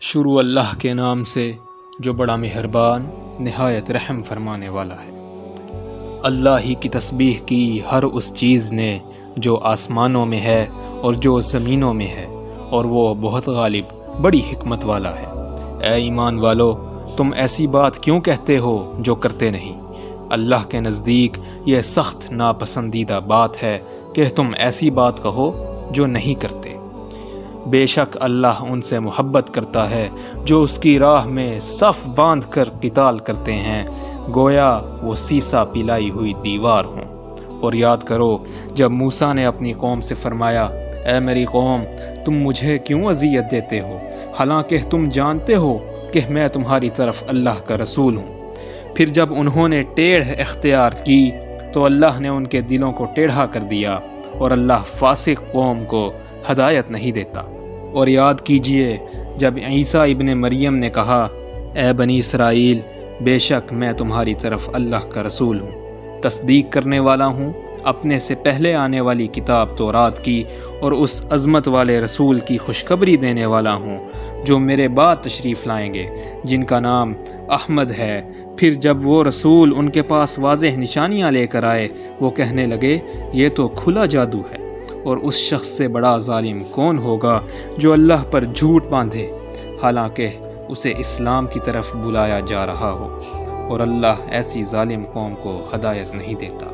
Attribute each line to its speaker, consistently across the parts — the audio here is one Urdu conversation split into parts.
Speaker 1: شروع اللہ کے نام سے جو بڑا مہربان نہایت رحم فرمانے والا ہے۔ اللہ ہی کی تسبیح کی ہر اس چیز نے جو آسمانوں میں ہے اور جو زمینوں میں ہے، اور وہ بہت غالب بڑی حکمت والا ہے۔ اے ایمان والو، تم ایسی بات کیوں کہتے ہو جو کرتے نہیں؟ اللہ کے نزدیک یہ سخت ناپسندیدہ بات ہے کہ تم ایسی بات کہو جو نہیں کرتے۔ بے شک اللہ ان سے محبت کرتا ہے جو اس کی راہ میں صف باندھ کر قتال کرتے ہیں، گویا وہ سیسا پلائی ہوئی دیوار ہوں۔ اور یاد کرو جب موسیٰ نے اپنی قوم سے فرمایا، اے میری قوم، تم مجھے کیوں اذیت دیتے ہو، حالانکہ تم جانتے ہو کہ میں تمہاری طرف اللہ کا رسول ہوں۔ پھر جب انہوں نے ٹیڑھ اختیار کی تو اللہ نے ان کے دلوں کو ٹیڑھا کر دیا، اور اللہ فاسق قوم کو ہدایت نہیں دیتا۔ اور یاد کیجئے جب عیسیٰ ابن مریم نے کہا، اے بنی اسرائیل، بے شک میں تمہاری طرف اللہ کا رسول ہوں، تصدیق کرنے والا ہوں اپنے سے پہلے آنے والی کتاب تورات کی، اور اس عظمت والے رسول کی خوشخبری دینے والا ہوں جو میرے بعد تشریف لائیں گے، جن کا نام احمد ہے۔ پھر جب وہ رسول ان کے پاس واضح نشانیاں لے کر آئے، وہ کہنے لگے، یہ تو کھلا جادو ہے، اور اس شخص سے بڑا ظالم کون ہوگا جو اللہ پر جھوٹ باندھے حالانکہ اسے اسلام کی طرف بلایا جا رہا ہو۔ اور اللہ ایسی ظالم قوم کو ہدایت نہیں دیتا۔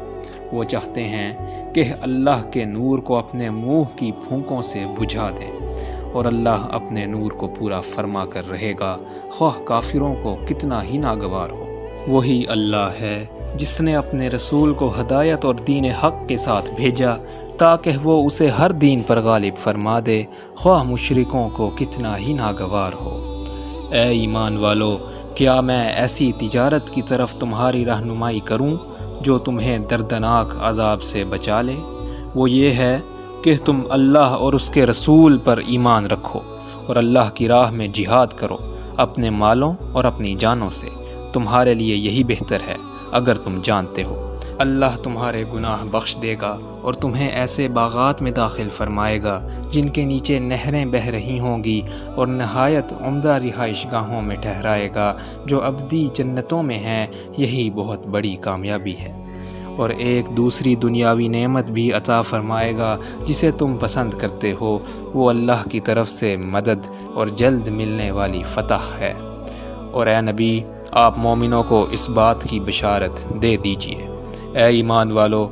Speaker 1: وہ چاہتے ہیں کہ اللہ کے نور کو اپنے منہ کی پھونکوں سے بجھا دیں، اور اللہ اپنے نور کو پورا فرما کر رہے گا، خواہ کافروں کو کتنا ہی ناگوار ہو۔ وہی اللہ ہے جس نے اپنے رسول کو ہدایت اور دین حق کے ساتھ بھیجا تاکہ وہ اسے ہر دین پر غالب فرما دے، خواہ مشرکوں کو کتنا ہی ناگوار ہو۔ اے ایمان والو، کیا میں ایسی تجارت کی طرف تمہاری رہنمائی کروں جو تمہیں دردناک عذاب سے بچا لے؟ وہ یہ ہے کہ تم اللہ اور اس کے رسول پر ایمان رکھو، اور اللہ کی راہ میں جہاد کرو اپنے مالوں اور اپنی جانوں سے، تمہارے لیے یہی بہتر ہے اگر تم جانتے ہو۔ اللہ تمہارے گناہ بخش دے گا اور تمہیں ایسے باغات میں داخل فرمائے گا جن کے نیچے نہریں بہہ رہی ہوں گی، اور نہایت عمدہ رہائش گاہوں میں ٹھہرائے گا جو ابدی جنتوں میں ہیں۔ یہی بہت بڑی کامیابی ہے۔ اور ایک دوسری دنیاوی نعمت بھی عطا فرمائے گا جسے تم پسند کرتے ہو، وہ اللہ کی طرف سے مدد اور جلد ملنے والی فتح ہے۔ اور اے نبی، آپ مومنوں کو اس بات کی بشارت دے دیجئے، اے ایمان والو،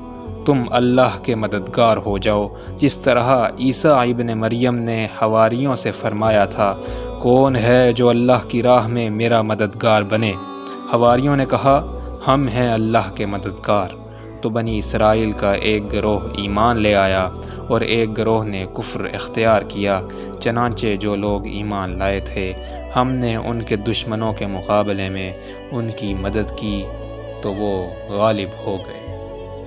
Speaker 1: تم اللہ کے مددگار ہو جاؤ، جس طرح عیسیٰ ابن مریم نے حواریوں سے فرمایا تھا، کون ہے جو اللہ کی راہ میں میرا مددگار بنے؟ حواریوں نے کہا، ہم ہیں اللہ کے مددگار۔ تو بنی اسرائیل کا ایک گروہ ایمان لے آیا اور ایک گروہ نے کفر اختیار کیا، چنانچہ جو لوگ ایمان لائے تھے ہم نے ان کے دشمنوں کے مقابلے میں ان کی مدد کی تو وہ غالب ہو گئے۔